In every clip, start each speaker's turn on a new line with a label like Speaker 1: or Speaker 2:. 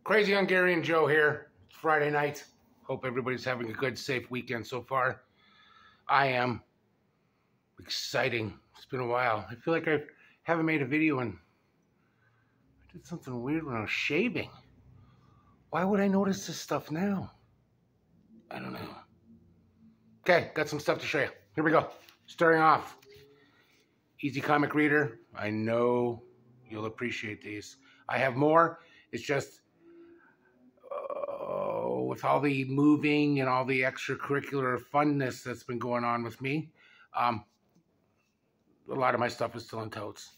Speaker 1: Crazy Hungarian Joe here. It's Friday night. Hope everybody's having a good, safe weekend so far. I am. Exciting. It's been a while. I feel like I haven't made a video and I did something weird when I was shaving. Why would I notice this stuff now? I don't know. Okay, got some stuff to show you. Here we go. Starting off. Easy comic reader. I know you'll appreciate these. I have more. It's just with all the moving and all the extracurricular funness that's been going on with me, a lot of my stuff is still in totes.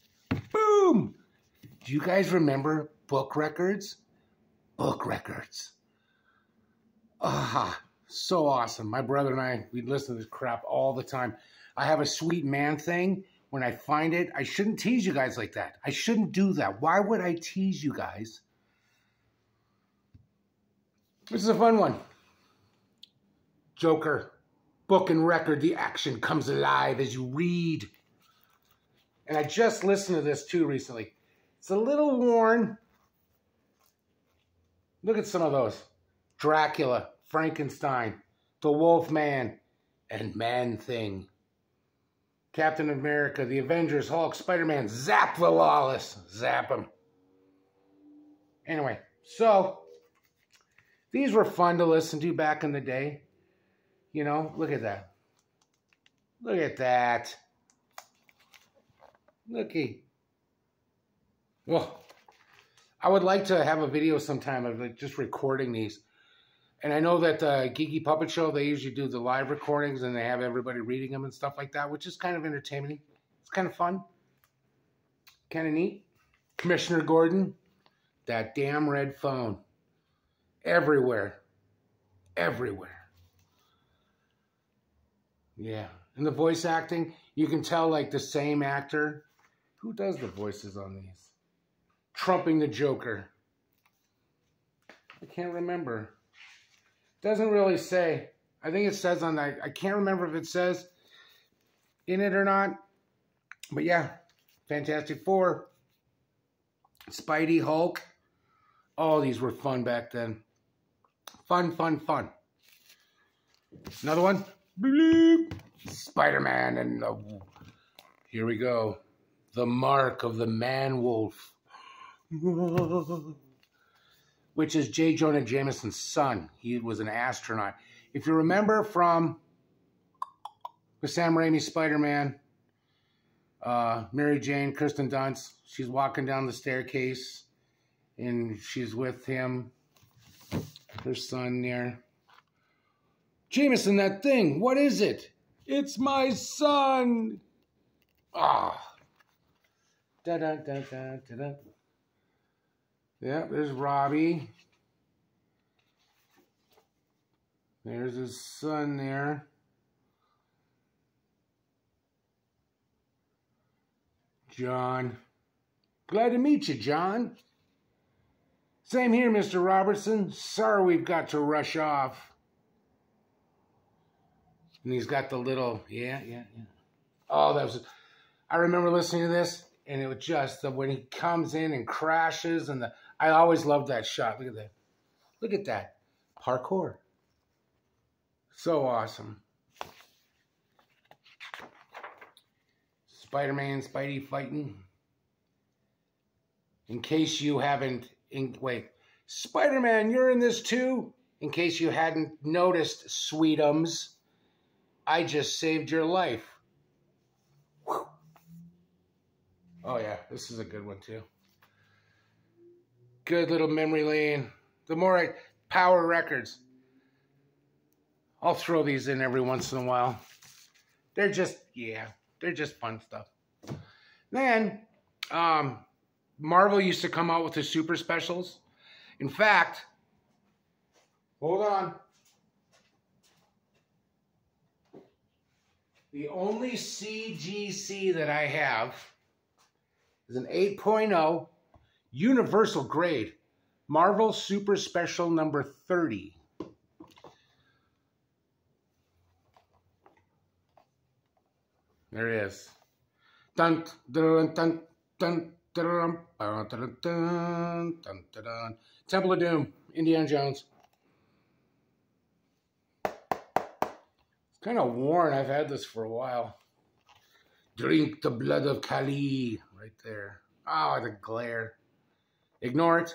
Speaker 1: Boom! Do you guys remember book records? Book records. Ah, so awesome. My brother and I, we listen to this crap all the time. I have a sweet man thing. When I find it, I shouldn't tease you guys like that. I shouldn't do that. Why would I tease you guys? This is a fun one. Joker, book and record, the action comes alive as you read. And I just listened to this too recently. It's a little worn. Look at some of those. Dracula, Frankenstein, the Wolfman, and Man-Thing. Captain America, the Avengers, Hulk, Spider-Man, zap the lawless. Zap him. Anyway, so these were fun to listen to back in the day. You know, look at that. Look at that. Looky. Well, I would like to have a video sometime of like just recording these. And I know that the Geeky Puppet Show, they usually do the live recordings and they have everybody reading them and stuff like that, which is kind of entertaining. It's kind of fun. Kind of neat. Commissioner Gordon, that damn red phone. Everywhere. Everywhere. Yeah. And the voice acting, you can tell like the same actor. Who does the voices on these? Trumping the Joker. I can't remember. Doesn't really say. I think it says on that. I can't remember if it says in it or not. But yeah, Fantastic Four. Spidey, Hulk. All these were fun back then. Fun, fun, fun. Another one. Spider-Man and the... Here we go. The Mark of the Man-Wolf. Which is J. Jonah Jameson's son. He was an astronaut. If you remember from the Sam Raimi Spider-Man, Mary Jane, Kirsten Dunst, she's walking down the staircase and she's with him, her son there. Jameson, that thing, what is it? It's my son. Ah. Da da da da da da. Yeah, there's Robbie. There's his son there. John. Glad to meet you, John. Same here, Mr. Robertson. Sorry we've got to rush off. And he's got the little, yeah. Oh, that was, I remember listening to this, and it was just, when he comes in and crashes, and I always loved that shot. Look at that. Look at that. Parkour. So awesome. Spider-Man, Spidey fighting. In case you haven't, wait. Spider-Man, you're in this too? In case you hadn't noticed, sweetums, I just saved your life. Whew. Oh yeah, this is a good one too. Good little memory lane. The more Power Records. I'll throw these in every once in a while. They're just, yeah, they're just fun stuff. Then, Marvel used to come out with the super specials. In fact, hold on. The only CGC that I have is an 8.0 Universal Grade Marvel Super Special number 30. There it is. Dun, dun, dun, dun, Temple of Doom, Indiana Jones. It's kind of worn. I've had this for a while. Drink the blood of Kali. Right there. Oh, the glare. Ignore it.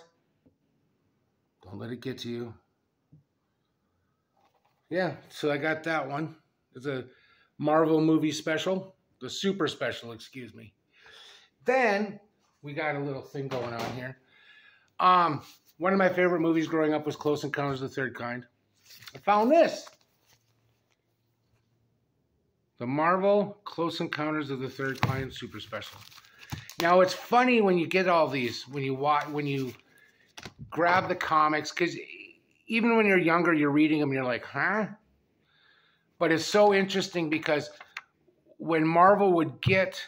Speaker 1: Don't let it get to you. Yeah, so I got that one. It's a Marvel movie special. The super special, excuse me. Then we got a little thing going on here. One of my favorite movies growing up was Close Encounters of the Third Kind. I found this. The Marvel Close Encounters of the Third Kind Super Special. Now it's funny when you get all these, when you grab the comics, because even when you're younger, you're reading them, you're like, huh? But it's so interesting because when Marvel would get,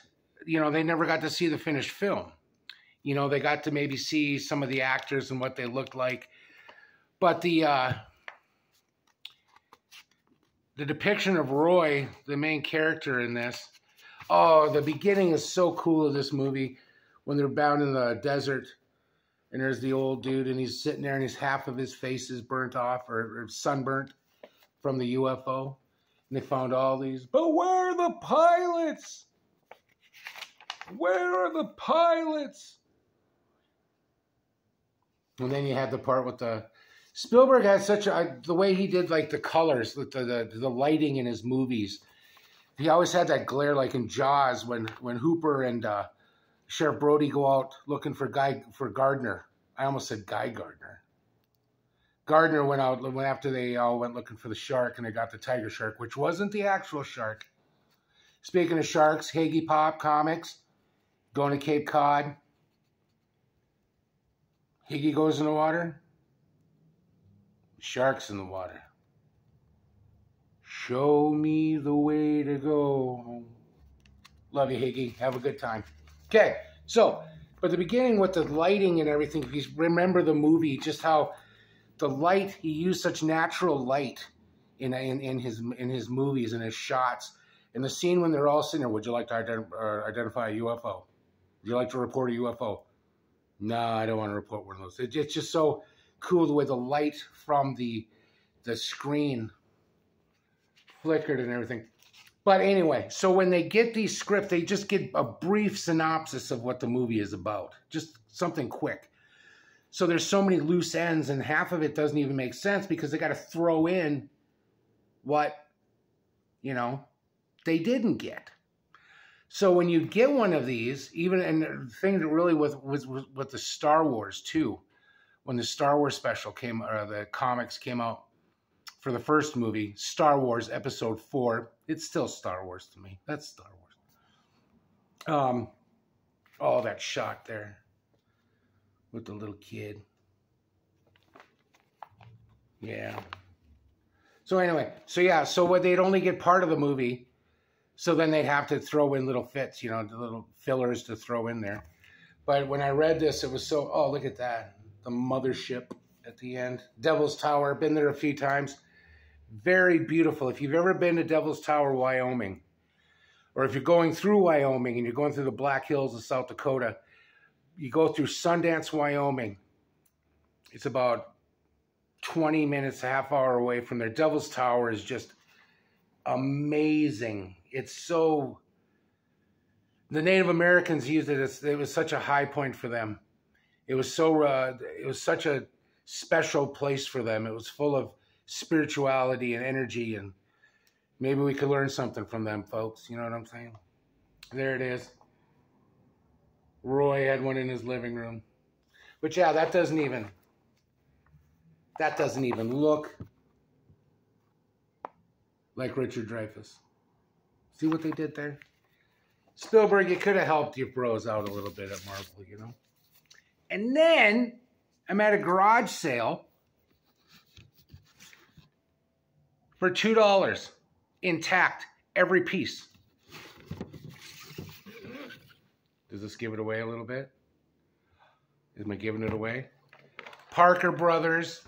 Speaker 1: you know, they never got to see the finished film. You know, they got to maybe see some of the actors and what they looked like. But the depiction of Roy, the main character in this, oh, the beginning is so cool of this movie when they're bound in the desert and there's the old dude and he's sitting there and half of his face is burnt off or sunburnt from the UFO. And they found all these, but where are the pilots? Where are the pilots? And then you had the part with the Spielberg had such a the way he did like the colors, the lighting in his movies. He always had that glare, like in Jaws when Hooper and Sheriff Brody go out looking for Gardner. I almost said Guy Gardner. Gardner went after they all went looking for the shark and they got the tiger shark, which wasn't the actual shark. Speaking of sharks, Hagee Pop Comics, going to Cape Cod. Higgy goes in the water. Sharks in the water. Show me the way to go. Love you, Higgy. Have a good time. Okay, so, but the beginning with the lighting and everything, if you remember the movie, just how the light, he used such natural light in his movies and his shots. And the scene when they're all sitting there, would you like to identify a UFO? Would you like to report a UFO? No, I don't want to report one of those. It's just so cool the way the light from the screen flickered and everything. But anyway, so when they get these scripts, they just get a brief synopsis of what the movie is about. Just something quick. So there's so many loose ends, and half of it doesn't even make sense because they got to throw in what, you know, they didn't get. So when you get one of these, even, and the thing that really with the Star Wars too, when the Star Wars special came, or the comics came out for the first movie, Star Wars Episode 4, it's still Star Wars to me. That's Star Wars. Oh, that shot there with the little kid. Yeah. So anyway, so yeah, so what they'd only get part of the movie. So then they'd have to throw in little fits, you know, the little fillers to throw in there. But when I read this, it was so, oh, look at that. The mothership at the end. Devil's Tower, been there a few times. Very beautiful. If you've ever been to Devil's Tower, Wyoming, or if you're going through Wyoming and you're going through the Black Hills of South Dakota, you go through Sundance, Wyoming. It's about 20 minutes, a half hour away from there. Devil's Tower is just amazing. It's so, the Native Americans used it. It was such a high point for them. It was so, it was such a special place for them. It was full of spirituality and energy, and maybe we could learn something from them, folks. You know what I'm saying? There it is. Roy had one in his living room. But yeah, that doesn't even look like Richard Dreyfuss. See what they did there? Spielberg, you could have helped your bros out a little bit at Marvel, you know? And then I'm at a garage sale for $2, intact, every piece. Does this give it away a little bit? Am I giving it away? Parker Brothers,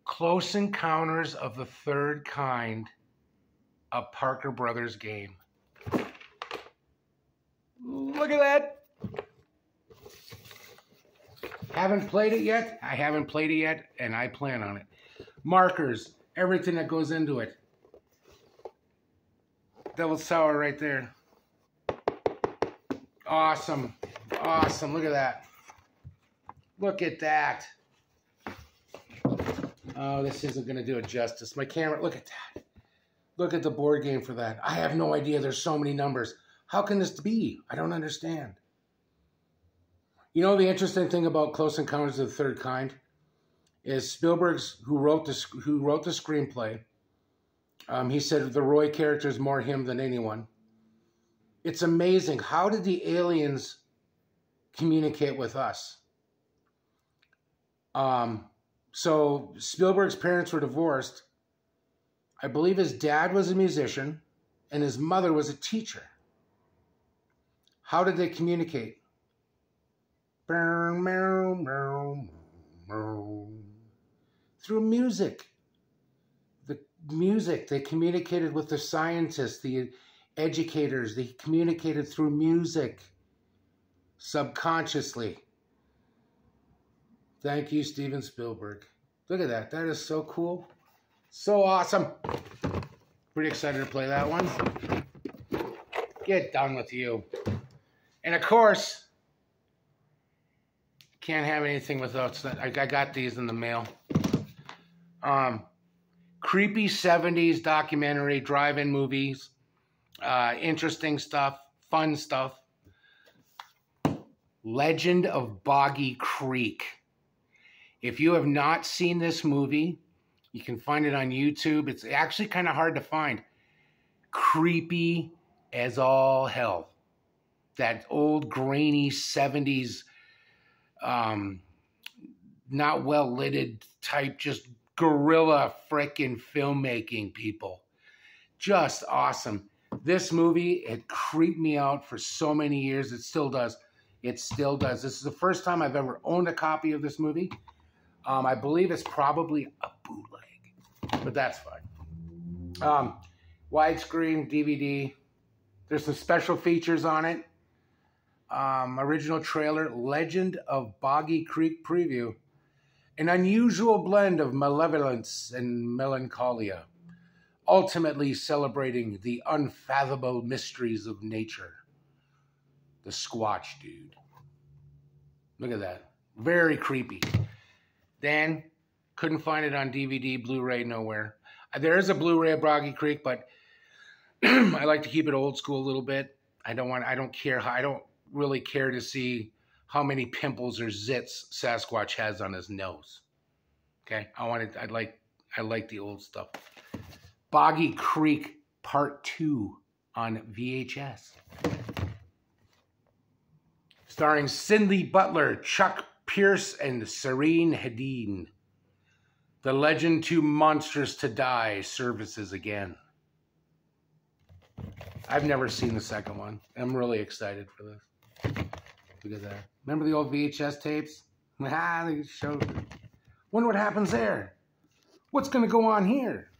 Speaker 1: Close Encounters of the Third Kind, a Parker Brothers game. Look at that. Haven't played it yet. I haven't played it yet, and I plan on it. Markers, everything that goes into it. Devil Sour right there. Awesome. Awesome. Look at that. Look at that. Oh, this isn't going to do it justice. My camera, look at that. Look at the board game for that. I have no idea. There's so many numbers. How can this be? I don't understand. You know, the interesting thing about Close Encounters of the Third Kind is Spielberg's, who wrote the screenplay. He said the Roy character is more him than anyone. It's amazing. How did the aliens communicate with us? So Spielberg's parents were divorced. I believe his dad was a musician and his mother was a teacher. How did they communicate? Through music. The music. They communicated with the scientists, the educators. They communicated through music subconsciously. Thank you, Steven Spielberg. Look at that. That is so cool. So awesome. Pretty excited to play that one. Get done with you. And of course, can't have anything without that. I got these in the mail. Creepy 70s documentary, drive-in movies. Interesting stuff. Fun stuff. Legend of Boggy Creek. If you have not seen this movie, you can find it on YouTube. It's actually kind of hard to find. Creepy as all hell. That old grainy 70s, not well-lidded type, just guerrilla frickin' filmmaking people. Just awesome. This movie, it creeped me out for so many years. It still does. It still does. This is the first time I've ever owned a copy of this movie. I believe it's probably a bootleg, but that's fine. Widescreen DVD. There's some special features on it. Original trailer, Legend of Boggy Creek preview. An unusual blend of malevolence and melancholia, ultimately celebrating the unfathomable mysteries of nature. The Squatch Dude. Look at that. Very creepy. Then, couldn't find it on DVD, Blu-ray, nowhere. There is a Blu-ray of Boggy Creek, but I like to keep it old school a little bit. I don't really care to see how many pimples or zits Sasquatch has on his nose. Okay? I like the old stuff. Boggy Creek Part 2 on VHS. Starring Cindy Butler, Chuck Pierce, and Serene Hadeen. The Legend Too Monstrous to Die services again. I've never seen the second one. I'm really excited for this. Look at that. Remember the old VHS tapes? They showed it. Wonder what happens there. What's going to go on here?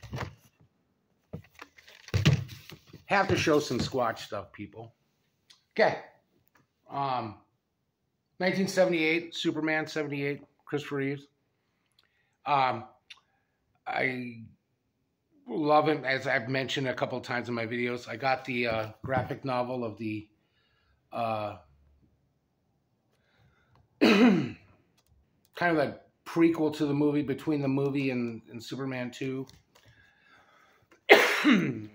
Speaker 1: Have to show some Squatch stuff, people. Okay. 1978, Superman 78, Christopher Reeves. I love him, as I've mentioned a couple of times in my videos. I got the graphic novel of the kind of a prequel to the movie, between the movie and Superman 2.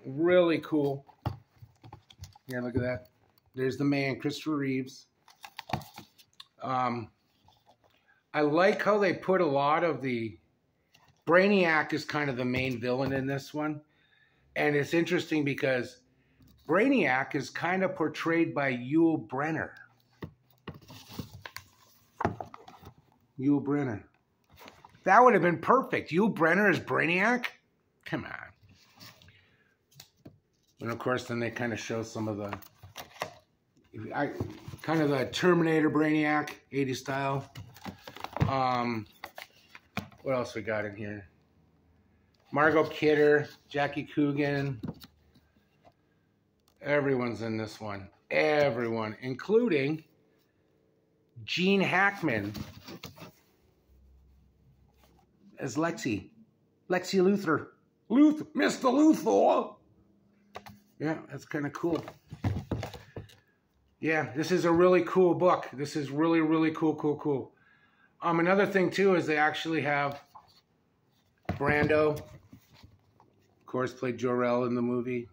Speaker 1: Really cool. Here, look at that. There's the man, Christopher Reeves. I like how they put a lot of the... Brainiac is kind of the main villain in this one. And it's interesting because Brainiac is kind of portrayed by Yul Brynner. Yul Brynner. That would have been perfect. Yul Brynner as Brainiac? Come on. And of course, then they kind of show some of the... kind of the Terminator Brainiac, 80s style. What else we got in here? Margot Kidder, Jackie Coogan. Everyone's in this one. Everyone, including Gene Hackman as Lexi Luthor. Mr. Luthor. Yeah, that's kind of cool. Yeah, this is a really cool book. This is really, really cool. Another thing too is they actually have Brando, of course, played Jor-El in the movie.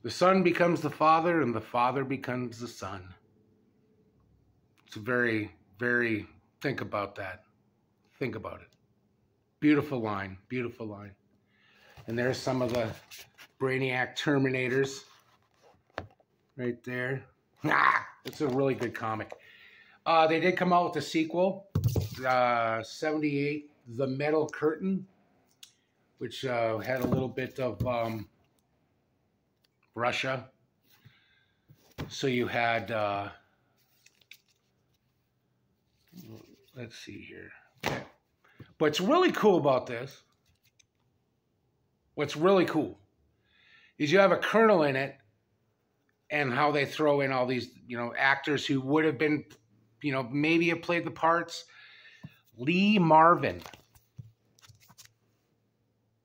Speaker 1: The son becomes the father, and the father becomes the son. It's a very, very, think about that. Think about it. Beautiful line, beautiful line. And there's some of the Brainiac Terminators right there. It's a really good comic. They did come out with a sequel, 78, The Metal Curtain, which had a little bit of Russia. So you had, let's see here. Okay. What's really cool about this, what's really cool, is you have a colonel in it, and how they throw in all these, actors who would have been, maybe have played the parts. Lee Marvin.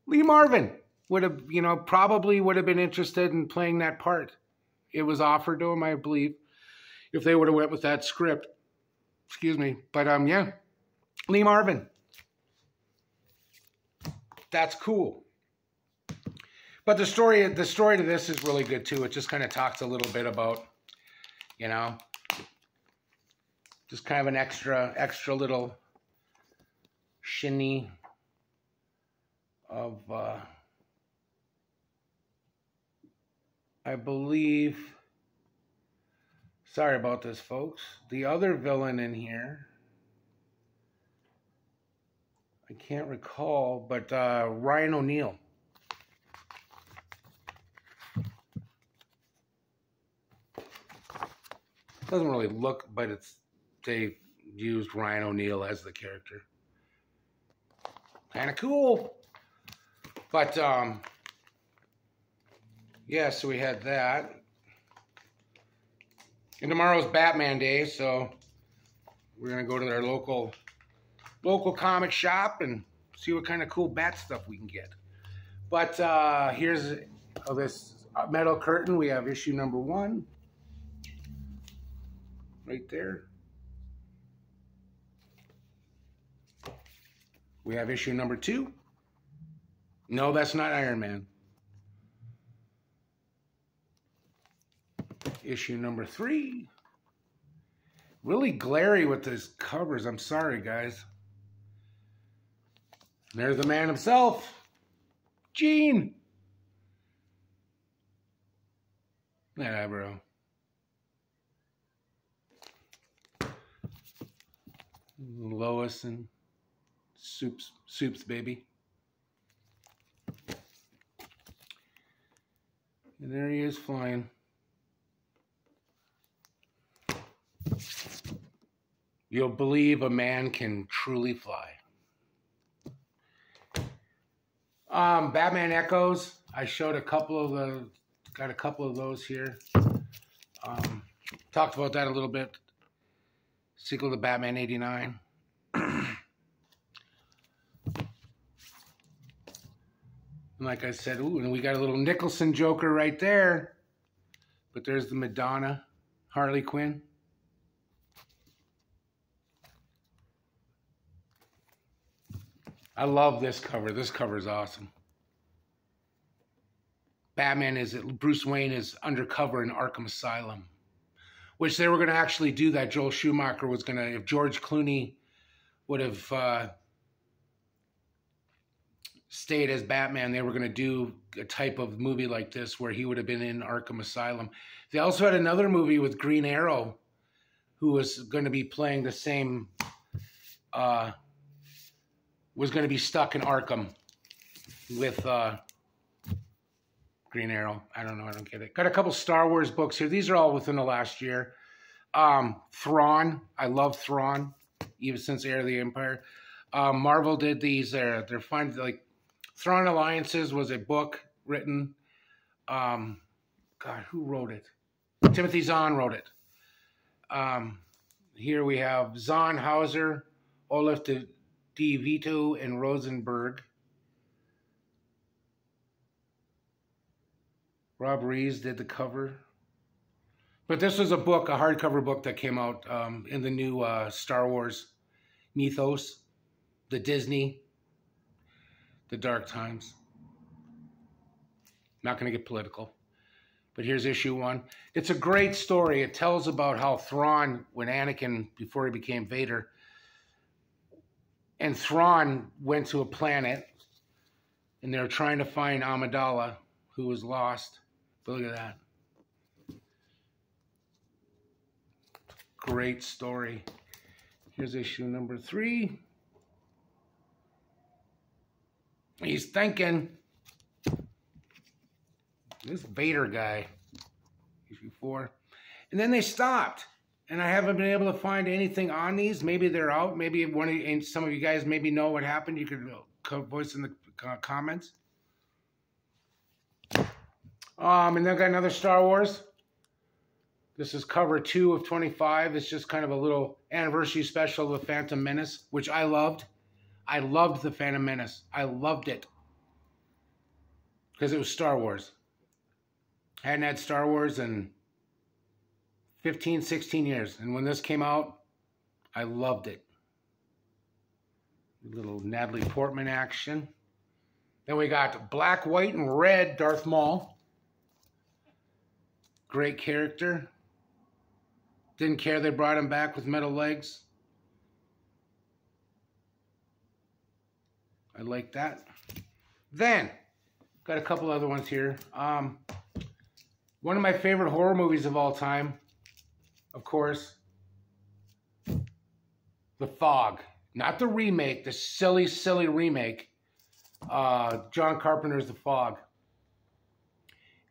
Speaker 1: Lee Marvin would have, probably would have been interested in playing that part. It was offered to him, I believe, if they would have went with that script. Excuse me. But, yeah. Lee Marvin. That's cool. But the story to this is really good, too. It just kind of talks a little bit about, just kind of an extra little shinny of, I believe, sorry about this, folks. The other villain in here, I can't recall, but Ryan O'Neal. Doesn't really look, but they used Ryan O'Neal as the character. Kind of cool. But, yeah, so we had that. And tomorrow's Batman Day, so we're going to go to their local comic shop and see what kind of cool bat stuff we can get. But here's this Metal Curtain. We have issue number 1. Right there. We have issue number 2. No, that's not Iron Man. Issue number 3. Really glary with these covers. I'm sorry, guys. There's the man himself. Gene. Yeah, bro. Lois and Soups, baby. And there he is flying. You'll believe a man can truly fly. Batman Echoes. I showed got a couple of those here. Talked about that a little bit. Sequel to Batman 89. And like I said, ooh, and we got a little Nicholson Joker right there. But there's the Madonna, Harley Quinn. I love this cover. This cover is awesome. Bruce Wayne is undercover in Arkham Asylum. Which they were going to actually do that. Joel Schumacher was going to, if George Clooney would have stayed as Batman, they were going to do a type of movie like this where he would have been in Arkham Asylum. They also had another movie with Green Arrow, who was going to be playing the same, was going to be stuck in Arkham with Green Arrow. I don't know. I don't get it. Got a couple Star Wars books here. These are all within the last year. Thrawn. I love Thrawn, even since Heir of the Empire. Marvel did these. They're fine. Like Thrawn Alliances was a book written. God, who wrote it? Timothy Zahn wrote it. Here we have Zahn Hauser, Olaf de Vito, and Rosenberg. Rob Rees did the cover. But this was a book, a hardcover book that came out in the new Star Wars mythos, the Disney, the Dark Times. Not going to get political. But here's issue 1. It's a great story. It tells about how Thrawn, when Anakin, before he became Vader, and Thrawn went to a planet, and they were trying to find Amidala, who was lost. But look at that. Great story. Here's issue number 3. He's thinking. This Vader guy. Issue 4. And then they stopped. And I haven't been able to find anything on these. Maybe they're out. Maybe some of you guys maybe know what happened. You could voice in the comments. And then got another Star Wars. This is cover 2 of 25. It's just kind of a little anniversary special of The Phantom Menace, which I loved. I loved The Phantom Menace. I loved it. Because it was Star Wars. I hadn't had Star Wars in 15, 16 years. And when this came out, I loved it. A little Natalie Portman action. Then we got Black, White, and Red Darth Maul. Great character. Didn't care they brought him back with metal legs. I like that. Then, got a couple other ones here. One of my favorite horror movies of all time, of course, The Fog. Not the remake, the silly, silly remake. John Carpenter's The Fog.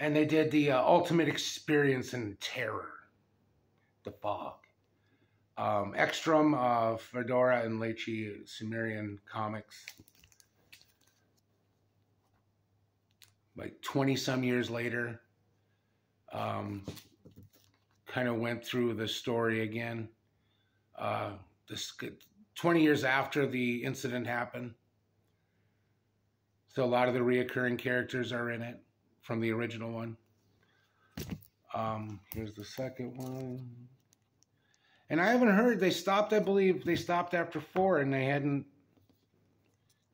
Speaker 1: And they did the ultimate experience in terror. The Fog. Ekstrom, Fedora, and Lechi Sumerian Comics. Like 20-some years later. Kind of went through the story again. 20 years after the incident happened. So a lot of the reoccurring characters are in it from the original one. Here's the second one. And I haven't heard, they stopped, I believe, they stopped after 4 and they hadn't,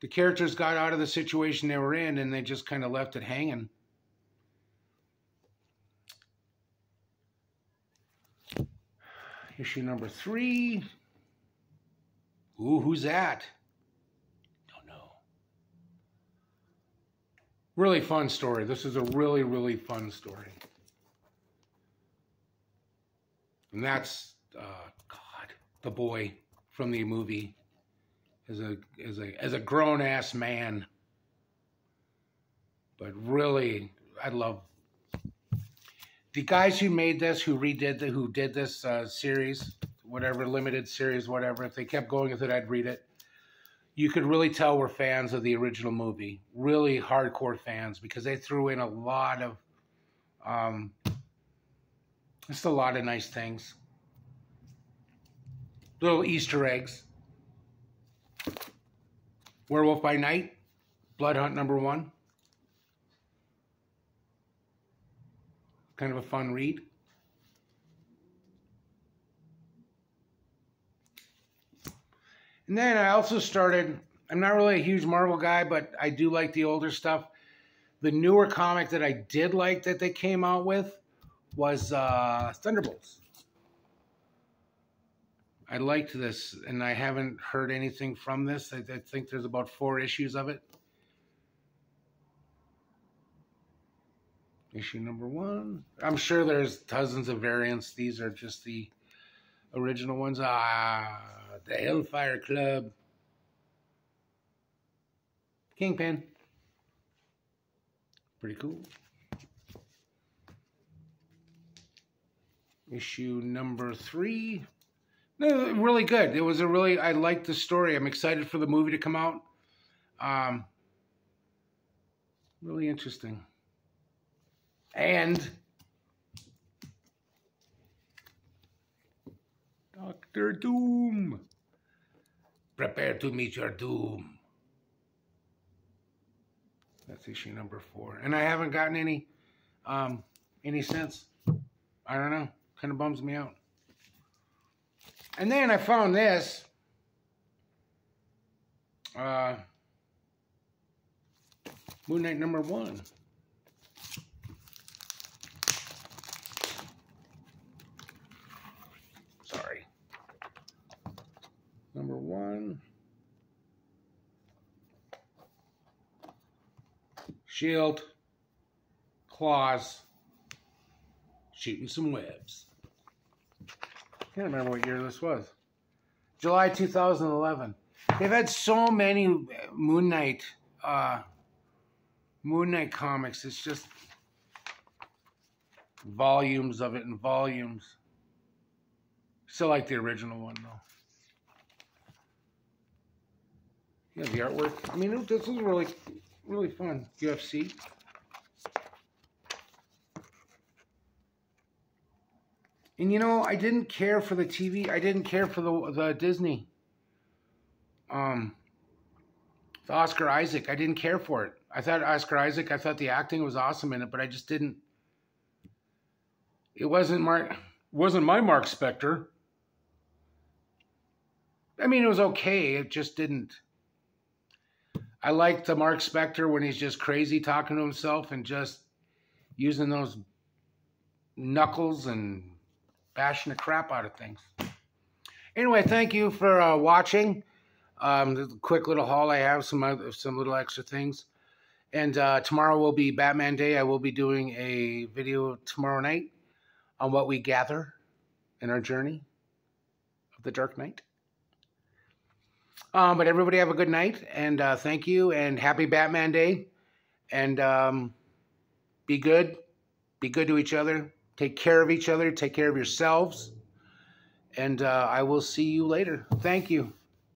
Speaker 1: the characters got out of the situation they were in and they just kind of left it hanging. Issue number 3. Ooh, who's that? Don't know. Really fun story. This is a really, really fun story. And that's, God, the boy from the movie as a grown-ass man. But really, I love the guys who made this, who did this series, whatever, limited series, whatever. If they kept going with it, I'd read it. You could really tell we're fans of the original movie. Really hardcore fans, because they threw in a lot of, just a lot of nice things. Little Easter eggs. Werewolf by Night, Blood Hunt #1. Kind of a fun read. And then I also started, I'm not really a huge Marvel guy, but I do like the older stuff. The newer comic that I did like that they came out with was Thunderbolts. I liked this, and I haven't heard anything from this. I think there's about 4 issues of it. Issue #1. I'm sure there's dozens of variants. These are just the original ones. The Hellfire Club. Kingpin. Pretty cool. Issue #3. No, really good. It was a really, I liked the story. I'm excited for the movie to come out. Really interesting. And Dr. Doom. Prepare to meet your doom. That's issue number 4. And I haven't gotten any since. I don't know. Kind of bums me out. And then I found this. Moon Knight number 1. Sorry. Number 1. Shield. Claws. Shooting some webs. Can't remember what year this was. July 2011. They've had so many Moon Knight comics. It's just volumes of it and volumes. Still like the original one though. Yeah, the artwork. I mean, this was really fun. UFC. And you know, I didn't care for the TV. I didn't care for the Disney. The Oscar Isaac. I didn't care for it. I thought the acting was awesome in it, but I just didn't. It wasn't my Mark Spector. I mean, it was okay. It just didn't. I liked the Mark Spector when he's just crazy talking to himself and just using those knuckles and bashing the crap out of things. Anyway, thank you for watching. The quick little haul. I have some little extra things. And tomorrow will be Batman Day. I will be doing a video tomorrow night on what we gather in our journey of the Dark Knight. But everybody have a good night, and thank you, and happy Batman Day. And be good. Be good to each other. Take care of each other. Take care of yourselves. And I will see you later. Thank you.